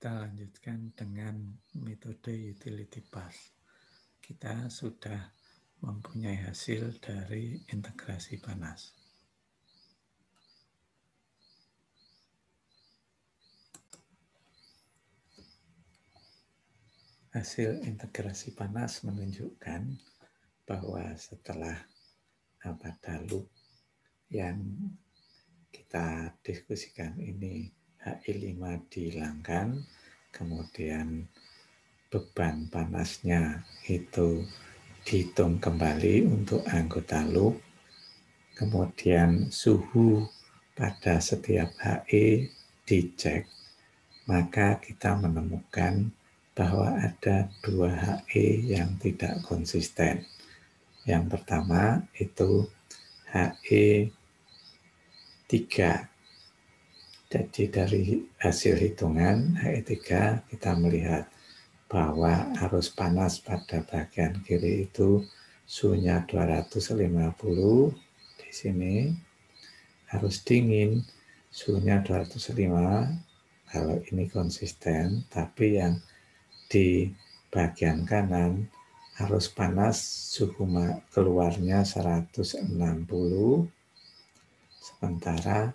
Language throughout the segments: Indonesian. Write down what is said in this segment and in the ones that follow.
Kita lanjutkan dengan metode utility path. Kita sudah mempunyai hasil dari integrasi panas. Hasil integrasi panas menunjukkan bahwa setelah pada loop yang kita diskusikan ini Hi5 dihilangkan, kemudian beban panasnya itu dihitung kembali untuk anggota loop, kemudian suhu pada setiap HE dicek, maka kita menemukan bahwa ada 2 HE yang tidak konsisten. Yang pertama itu HE3. Jadi dari hasil hitungan HE3 kita melihat bahwa arus panas pada bagian kiri itu suhunya 250 di sini, arus dingin suhunya 205. Kalau ini konsisten, tapi yang di bagian kanan arus panas suhu keluarnya 160, sementara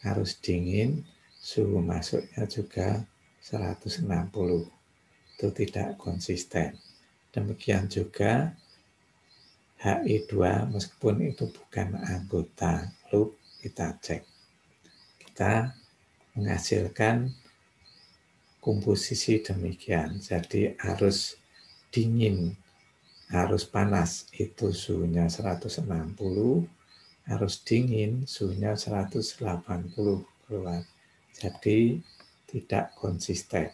arus dingin suhu masuknya juga 160. Itu tidak konsisten. Demikian juga HI2 meskipun itu bukan anggota loop, kita cek. Kita menghasilkan komposisi demikian. Jadi arus dingin, arus panas itu suhunya 160, arus dingin suhunya 180 keluar. Jadi tidak konsisten.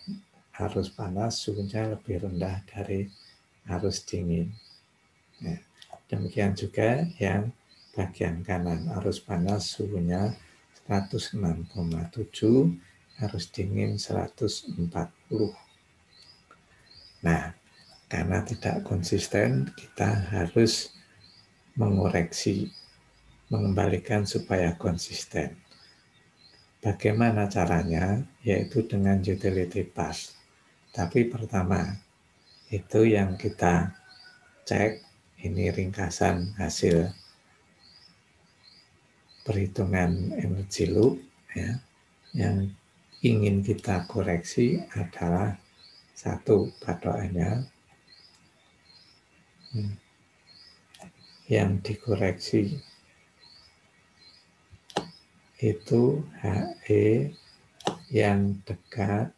Arus panas suhunya lebih rendah dari arus dingin. Nah, demikian juga yang bagian kanan, arus panas suhunya 106,7, arus dingin 140. Nah, karena tidak konsisten, kita harus mengoreksi, mengembalikan supaya konsisten. Bagaimana caranya? Yaitu dengan utility path. Tapi pertama, itu yang kita cek, ini ringkasan hasil perhitungan energi loop, ya. Yang ingin kita koreksi adalah satu patokannya, yang dikoreksi itu HE yang dekat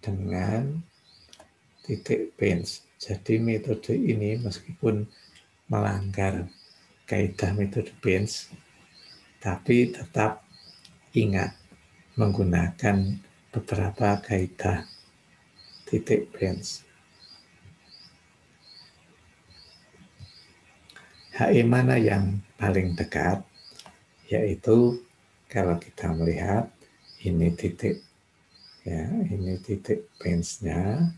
dengan titik pinch. Jadi metode ini meskipun melanggar kaidah metode pinch, tapi tetap ingat menggunakan beberapa kaidah titik pinch. HE mana yang paling dekat? Yaitu kalau kita melihat ini titik, ya, ini titik pinch-nya,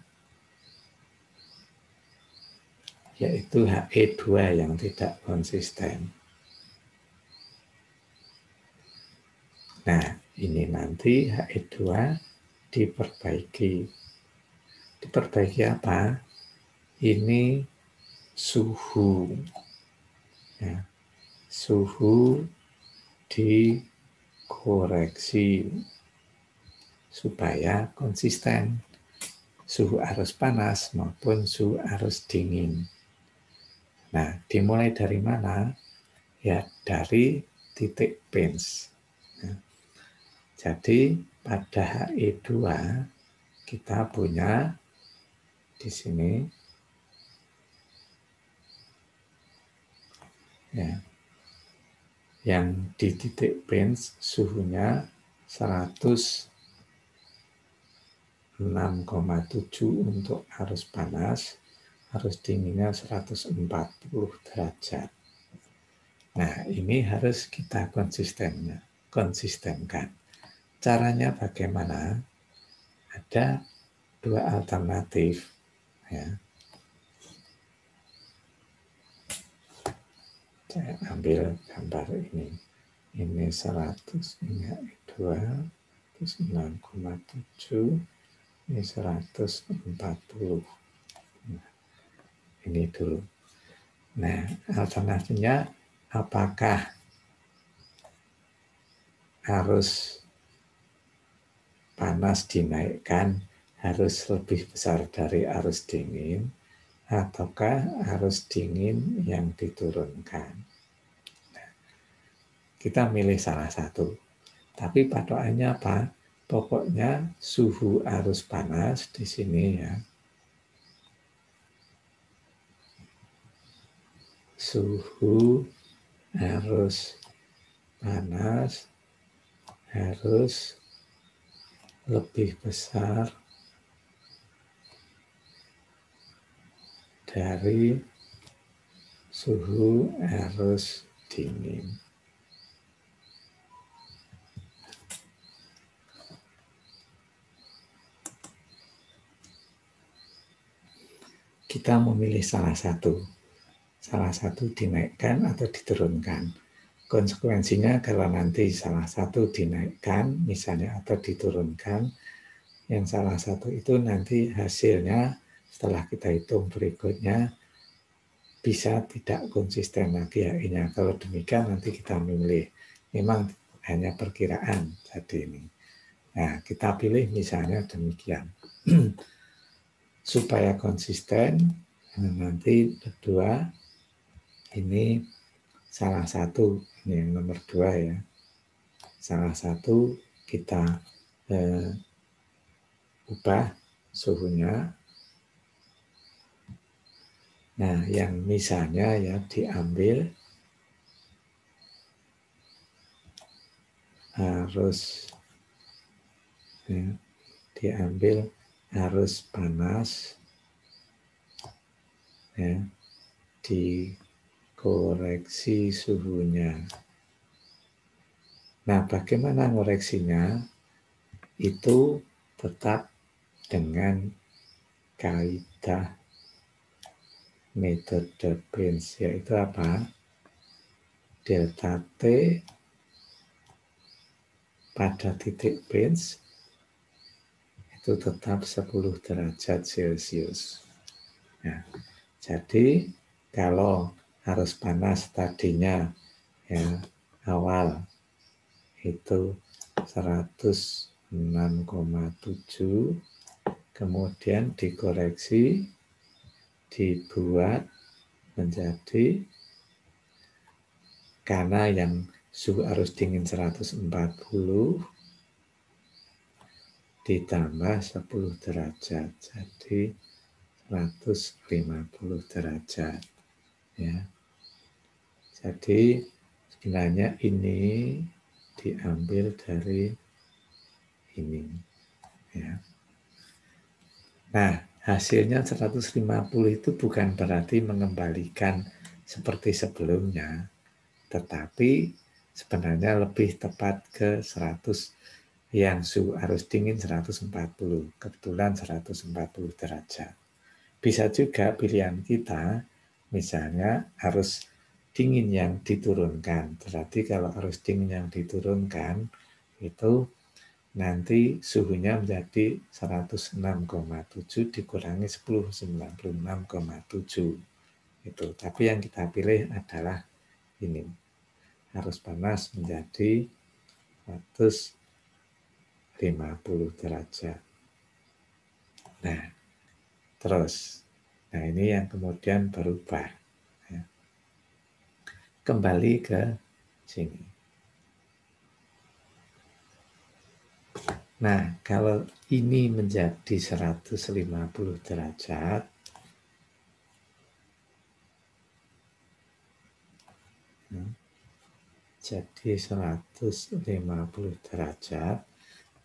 yaitu HE2 yang tidak konsisten. Nah, ini nanti HE2 diperbaiki. Diperbaiki apa? Ini suhu. Ya, suhu dikoreksi supaya konsisten. Suhu arus panas maupun suhu arus dingin. Nah, dimulai dari mana? Ya, dari titik pinch. Nah, jadi pada HE2 kita punya di sini, ya, yang di titik pinch suhunya 106,7 untuk arus panas, arus dinginnya 140 derajat. Nah, ini harus kita konsistenkan. Caranya bagaimana? Ada 2 alternatif, ya. Saya ambil gambar ini 100, ini 2, 106,7, ini 140. Nah, ini dulu. Nah, alternatifnya apakah arus panas dinaikkan harus lebih besar dari arus dingin, ataukah arus dingin yang diturunkan? Nah, kita milih salah satu. Tapi patokannya apa? Pokoknya suhu arus panas di sini ya. Suhu arus panas harus lebih besar dari suhu arus dingin. Kita memilih salah satu dinaikkan atau diturunkan. Konsekuensinya kalau nanti salah satu dinaikkan misalnya atau diturunkan, yang salah satu itu nanti hasilnya setelah kita hitung berikutnya bisa tidak konsisten lagi HI-nya. Kalau demikian nanti kita memilih, memang hanya perkiraan jadi ini. Nah, kita pilih misalnya demikian. Supaya konsisten, nanti kedua, ini salah satu, ini yang nomor 2 ya. Salah satu kita ubah suhunya. Nah, yang misalnya ya diambil arus ya, diambil arus panas ya, dikoreksi suhunya. Nah, bagaimana ngoreksinya? Itu tetap dengan kaidah metode Benz, yaitu apa? Delta T pada titik Benz itu tetap 10 derajat Celcius. Nah, jadi kalau arus panas tadinya ya awal itu 106,7, kemudian dikoreksi, dibuat menjadi, karena yang suhu arus dingin 140 ditambah 10 derajat, jadi 150 derajat ya. Jadi sebenarnya ini diambil dari ini ya. Nah, hasilnya 150 itu bukan berarti mengembalikan seperti sebelumnya, tetapi sebenarnya lebih tepat ke 100 yang suhu arus dingin 140, kebetulan 140 derajat. Bisa juga pilihan kita, misalnya arus dingin yang diturunkan. Berarti kalau arus dingin yang diturunkan, itu nanti suhunya menjadi 106,7 dikurangi 10, 96,7. Itu. Tapi yang kita pilih adalah ini. Arus panas menjadi 150 derajat. Nah, terus. Nah, ini yang kemudian berubah. Ya. Kembali ke sini. Nah, kalau ini menjadi 150 derajat, jadi 150 derajat,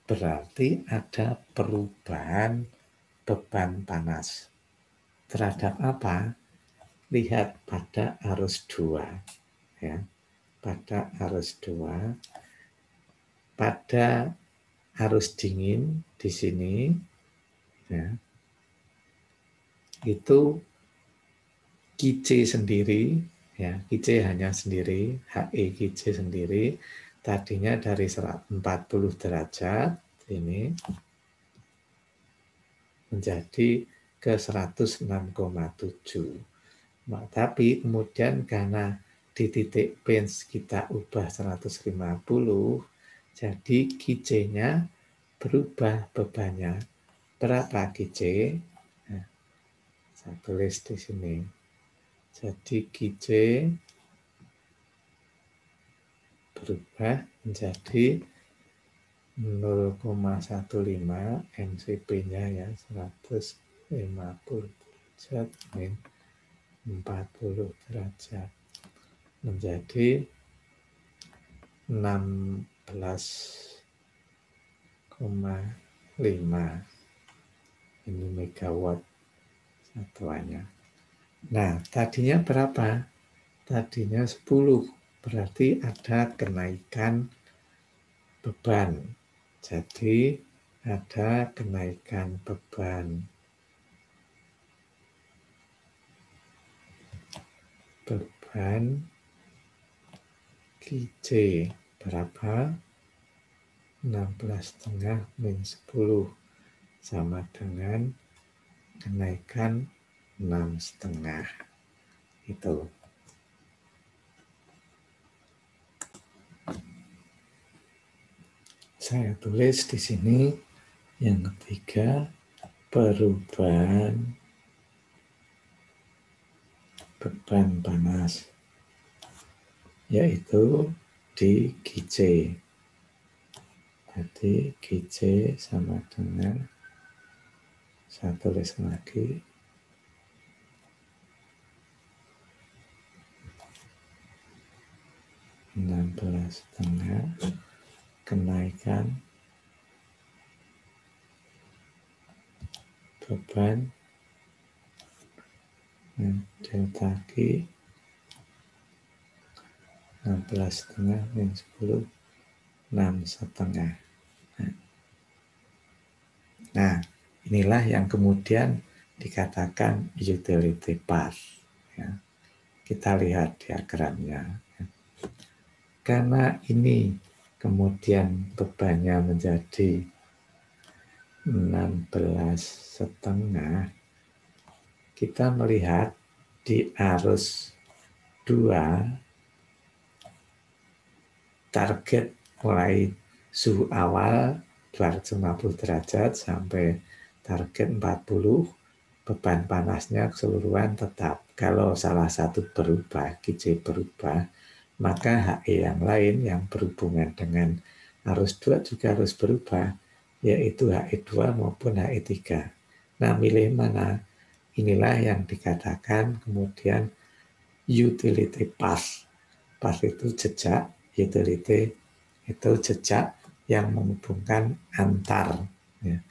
berarti ada perubahan beban panas. Terhadap apa? Lihat pada arus 2. Ya. Pada arus 2, pada arus dingin di sini, ya, itu QC sendiri, ya, QC hanya sendiri, HE QC sendiri, tadinya dari 40 derajat, ini menjadi ke 106,7. Nah, tapi kemudian karena di titik pinch kita ubah 150, jadi QC-nya berubah bebannya. Berapa QC? Nah, saya tulis di sini. Jadi QC berubah menjadi 0,15 MCP-nya ya 150 derajat min 40 derajat menjadi 16,5 ini megawatt satuannya. Nah, tadinya berapa? Tadinya 10, berarti ada kenaikan beban. Jadi ada kenaikan beban. Beban QC berapa? 16,5 min 10 sama dengan kenaikan 6,5. Itu. Saya tulis di sini yang ketiga, perubahan beban panas, yaitu di QC. Jadi QC sama dengan, saya tulis lagi, (16,5) kenaikan beban delta Q 16,5 min 10 6,5. Nah, inilah yang kemudian dikatakan utility path. Ya. Kita lihat diagramnya. Karena ini kemudian bebannya menjadi 16,5, kita melihat di arus 2 target mulai suhu awal 250 derajat sampai target 40, beban panasnya keseluruhan tetap. Kalau salah satu berubah, QC berubah, maka HE yang lain yang berhubungan dengan arus 2 juga harus berubah, yaitu HE2 maupun HE3. Nah, milih mana? Inilah yang dikatakan kemudian utility path. Path itu jejak, utility itu jejak yang menghubungkan antar, ya,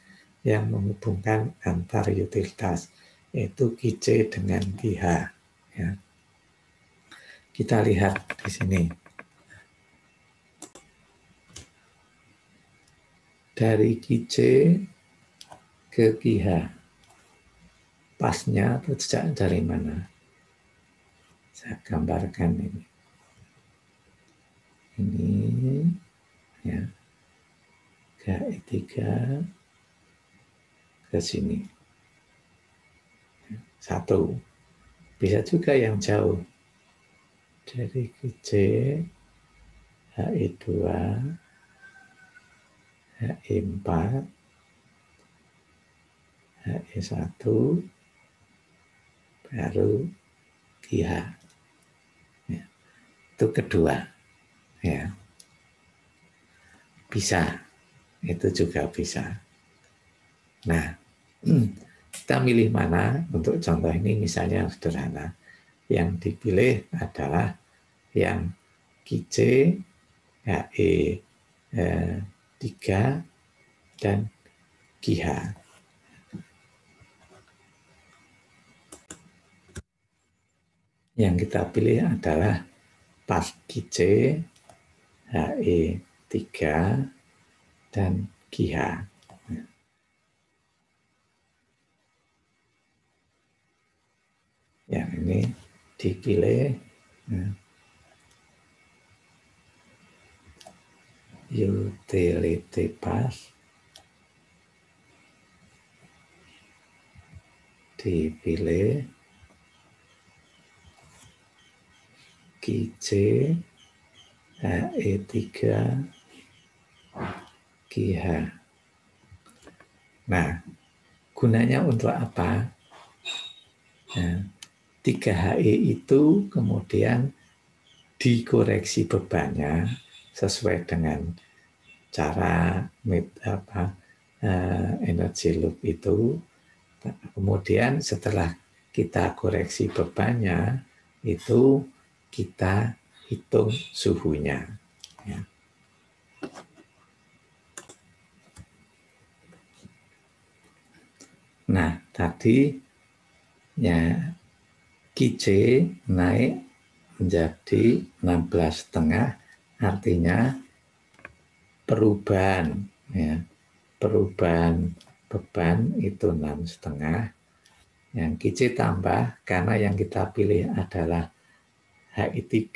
yang menghubungkan antar utilitas, yaitu QC dengan QH. Ya. Kita lihat di sini. Dari QC ke QH, pasnya atau jejak dari mana? Saya gambarkan ini. Ini ya, HE3 ke sini. Satu. Bisa juga yang jauh. Dari QC, HE2, HE4, HE1, baru QH. Ya. Itu kedua. Ya. Bisa. Itu juga bisa. Nah, kita milih mana untuk contoh ini misalnya sederhana. Yang dipilih adalah yang QC, HE3, dan QH. Yang kita pilih adalah pas QC, HE3, dan QH. Yang ini dipilih utility path dipilih QC HE3 QH. Nah, gunanya untuk apa? Nah, 3HE itu kemudian dikoreksi bebannya sesuai dengan cara energi loop itu. Kemudian setelah kita koreksi bebannya, itu kita hitung suhunya. Ya. Nah, tadi ya QC naik menjadi 16,5, artinya perubahan ya, perubahan beban itu 6,5. Yang QC tambah karena yang kita pilih adalah HE3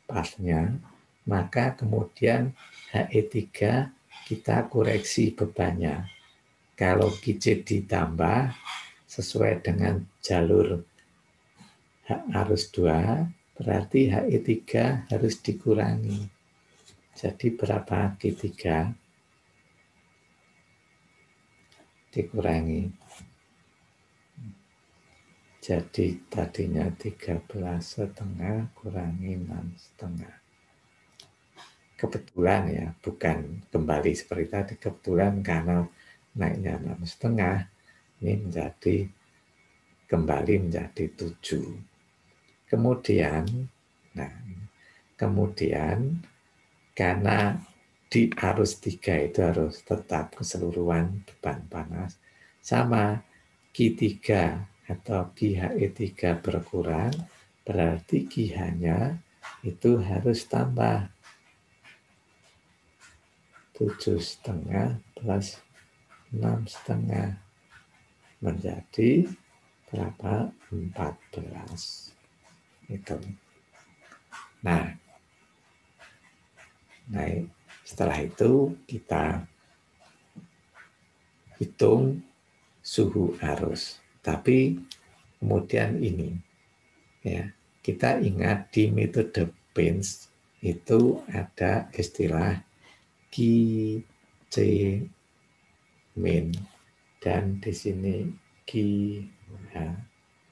pasnya, maka kemudian HE3 kita koreksi bebannya. Kalau QC ditambah sesuai dengan jalur arus 2, berarti HE3 harus dikurangi. Jadi berapa Q3? Dikurangi. Jadi tadinya 13,5 kurangi 6,5. Kebetulan ya, bukan kembali seperti tadi. Kebetulan karena naiknya 6,5, ini menjadi kembali menjadi 7. Kemudian, karena di arus 3 itu harus tetap keseluruhan beban panas, sama Q3 atau QHE3 berkurang, berarti QH-nya itu harus tambah 7,5 plus 6,5 menjadi berapa? 14. Itu. Nah, setelah itu kita hitung suhu arus. Tapi kemudian ini, ya, kita ingat di metode Benz itu ada istilah QC min dan di sini QH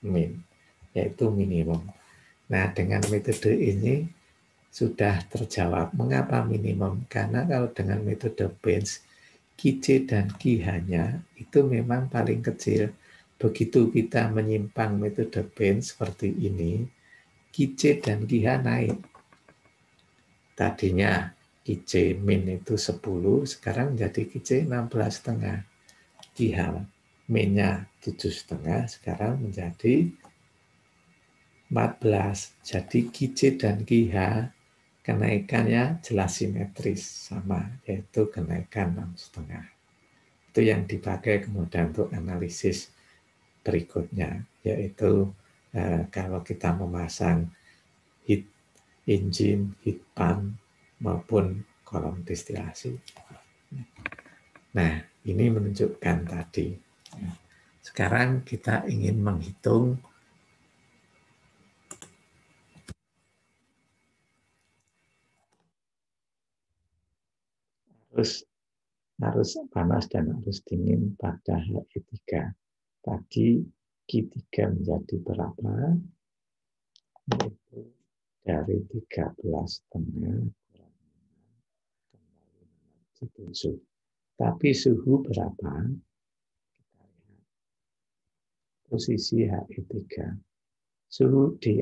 min, yaitu minimum. Nah, dengan metode ini sudah terjawab mengapa minimum, karena kalau dengan metode Benz QC dan QH-nya itu memang paling kecil. Begitu kita menyimpang metode Benz seperti ini, QC dan QH naik. Tadinya QC min itu 10, sekarang menjadi QC 16,5. QH minnya 7,5, sekarang menjadi 14. Jadi QC dan QH kenaikannya jelas simetris sama, yaitu kenaikan 6,5. Itu yang dipakai kemudian untuk analisis berikutnya, yaitu kalau kita memasang heat engine, heat pump, maupun kolom distilasi. Nah, ini menunjukkan tadi. Sekarang kita ingin menghitung arus panas dan arus dingin pada HE3. Tadi Q3 menjadi berapa? Yaitu dari 13,5 kembali menjadi 7. Tapi suhu berapa? Kita lihat posisi HE3. Suhu di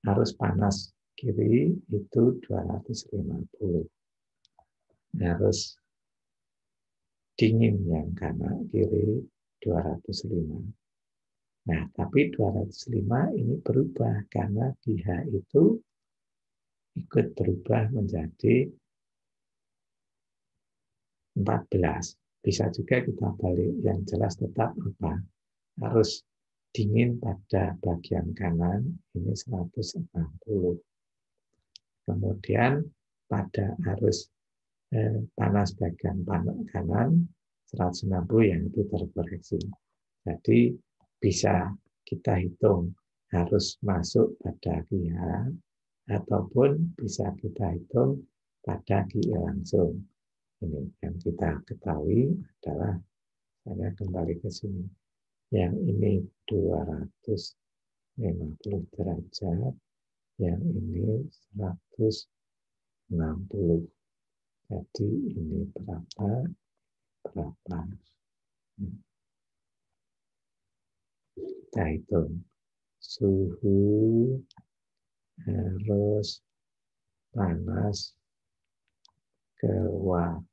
arus panas kiri itu 250. Arus dingin yang kanan kiri 205. Nah, tapi 205 ini berubah karena QH itu ikut berubah menjadi 14. Bisa juga kita balik, yang jelas tetap apa? Arus dingin pada bagian kanan ini 140. Kemudian pada arus panas bagian kanan 160 yang itu terkoreksi. Jadi bisa kita hitung harus masuk pada QH ataupun bisa kita hitung pada QI langsung. Ini yang kita ketahui adalah, saya kembali ke sini, yang ini 250 derajat, yang ini 160. Jadi ini berapa? Kita hitung. Suhu harus panas keluar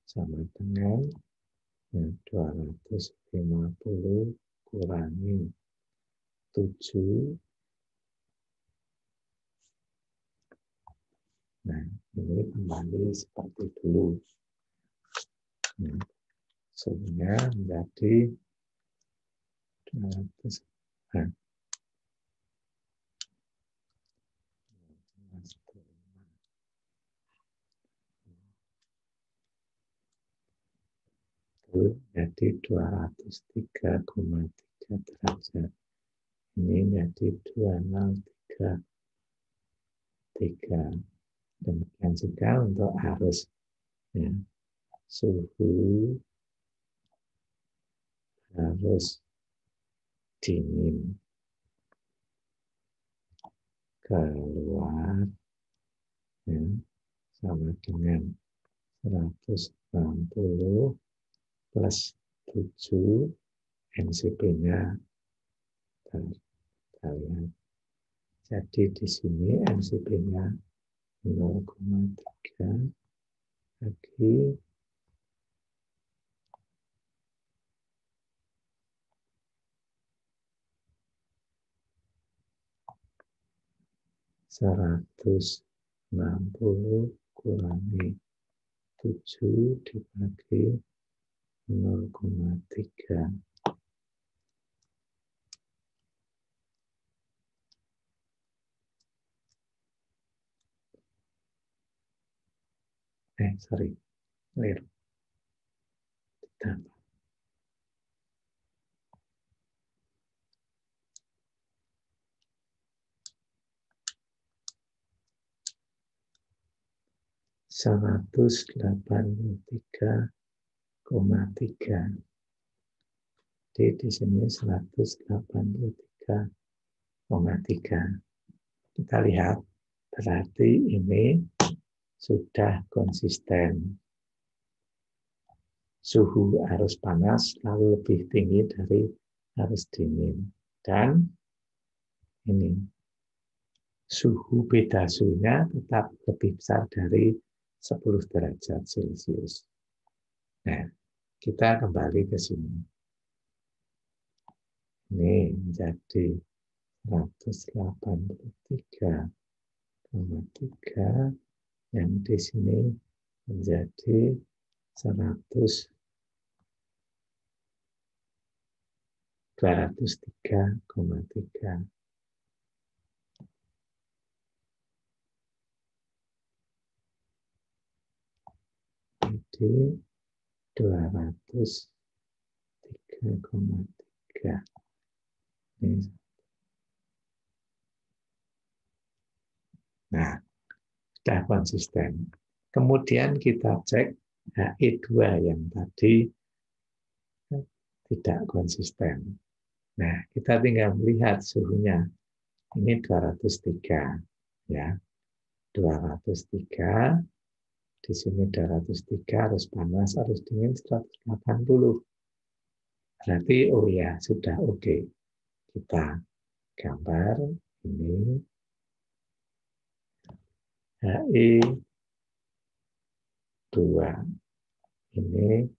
sama dengan 250 kurangi 7. Nah, ini kembali seperti dulu. Suhunya menjadi 200. Nah, jadi 203,3 derajat. Ini jadi 203. Demikian juga untuk arus. Ya. Suhu harus dingin keluar, ya, sama dengan 160 plus 7 NCP-nya. Jadi di sini NCP-nya 0,3 bagi 160 kurangi 7 dibagi 0,3. Sorry, clear. Ditambah. 183,3. Jadi di sini 183,3. Kita lihat, berarti ini sudah konsisten. Suhu arus panas lalu lebih tinggi dari arus dingin. Dan ini suhu, beda suhunya tetap lebih besar dari 10 derajat Celcius. Nah, kita kembali ke sini. Ini menjadi 183,3, yang di sini menjadi 203,3. Jadi 203,3. Nah, sudah konsisten. Kemudian kita cek HE2 yang tadi tidak konsisten. Nah, kita tinggal melihat suhunya. Ini 203, ya. 203, di sini 203, harus panas, harus dingin 180. Berarti, oh ya, sudah oke. Kita gambar ini HE2. Ini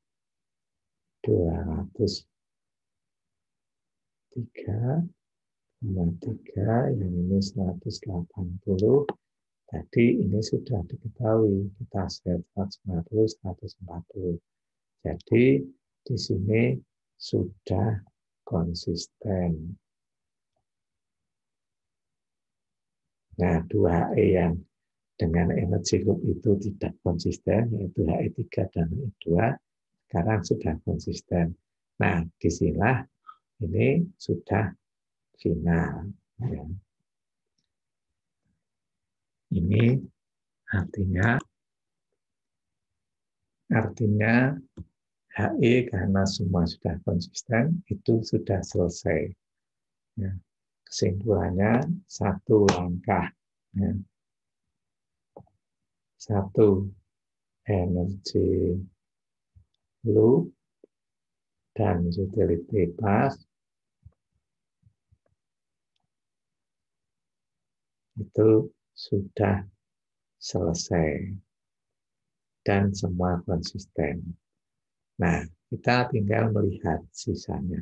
203,3, yang ini 180. Tadi ini sudah diketahui, kita set 150, 140. Jadi di sini sudah konsisten. Nah, 2E yang dengan energi loop itu tidak konsisten, yaitu HE3 dan HE2, sekarang sudah konsisten. Nah, disinilah ini sudah final. Ya. Ini artinya HE karena semua sudah konsisten itu sudah selesai. Ya. Kesimpulannya satu langkah. Ya. Satu, energi loop dan utility path itu sudah selesai dan semua konsisten. Nah, kita tinggal melihat sisanya.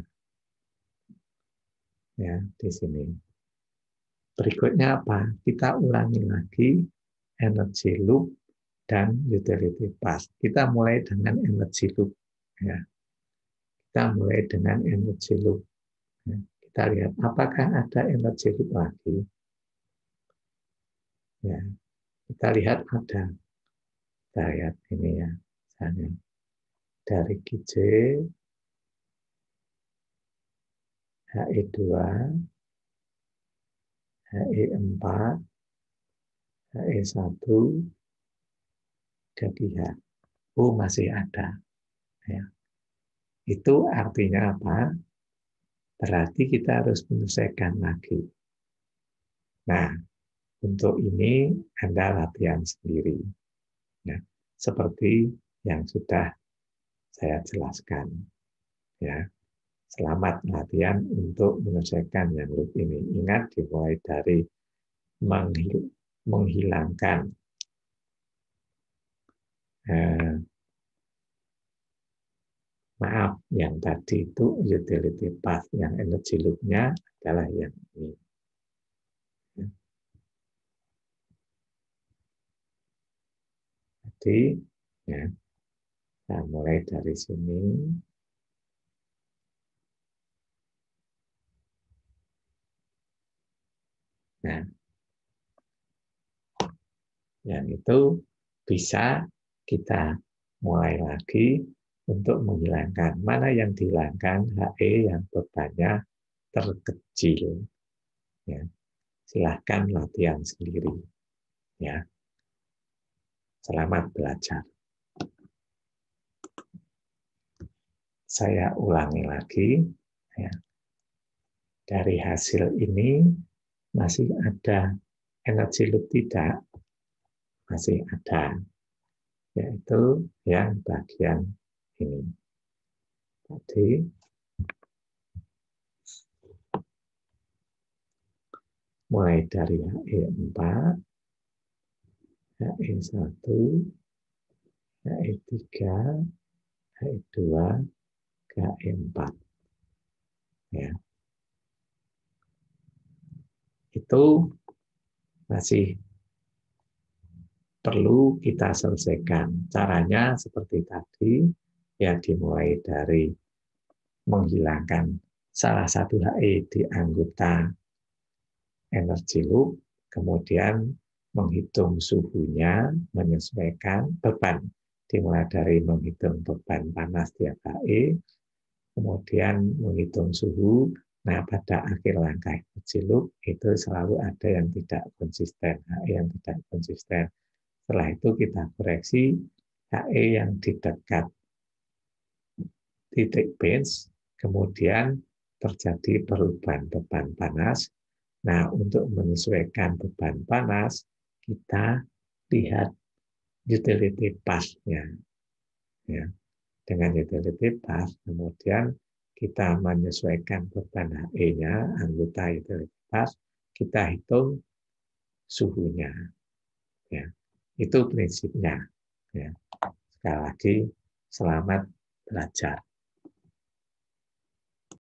Ya, di sini. Berikutnya apa? Kita ulangi lagi energy loop dan utility path. Kita mulai dengan energy loop. Ya. Kita mulai dengan energy loop. Ya. Kita lihat apakah ada energy loop lagi. Ya. Kita lihat ada. Kita lihat ini ya. Misalnya dari QJ, HE2, HE4, HE1, KGH. Oh, masih ada. Ya. Itu artinya apa? Berarti kita harus menyelesaikan lagi. Nah, untuk ini Anda latihan sendiri. Ya, seperti yang sudah saya jelaskan. Ya, selamat latihan untuk menyelesaikan yang loop ini. Ingat dimulai dari menghilangkan maaf, yang tadi itu utility path, yang energy loop-nya adalah yang ini. Jadi, ya, kita mulai dari sini. Nah, yang itu bisa kita mulai lagi untuk menghilangkan. Mana yang dihilangkan? HE yang bebannya terkecil. Ya. Silahkan latihan sendiri. Ya. Selamat belajar. Saya ulangi lagi. Ya. Dari hasil ini masih ada energi loop tidak? Masih ada. Yaitu yang bagian ini. Tadi mulai dari HE4, HE1, HE3, HE2, HE4. Ya. Itu masih perlu kita selesaikan. Caranya seperti tadi, ya dimulai dari menghilangkan salah satu HE di anggota energy loop, kemudian menghitung suhunya, menyesuaikan beban, dimulai dari menghitung beban panas tiap HE, kemudian menghitung suhu. Nah, pada akhir langkah energy loop itu selalu ada yang tidak konsisten, HE yang tidak konsisten. Setelah itu kita koreksi HE yang di dekat titik bench, kemudian terjadi perubahan beban panas. Nah, untuk menyesuaikan beban panas, kita lihat utility path-nya. Ya. Dengan utility path, kemudian kita menyesuaikan beban HE-nya, anggota utility path, kita hitung suhunya. Ya. Itu prinsipnya. Ya. Sekali lagi, selamat belajar.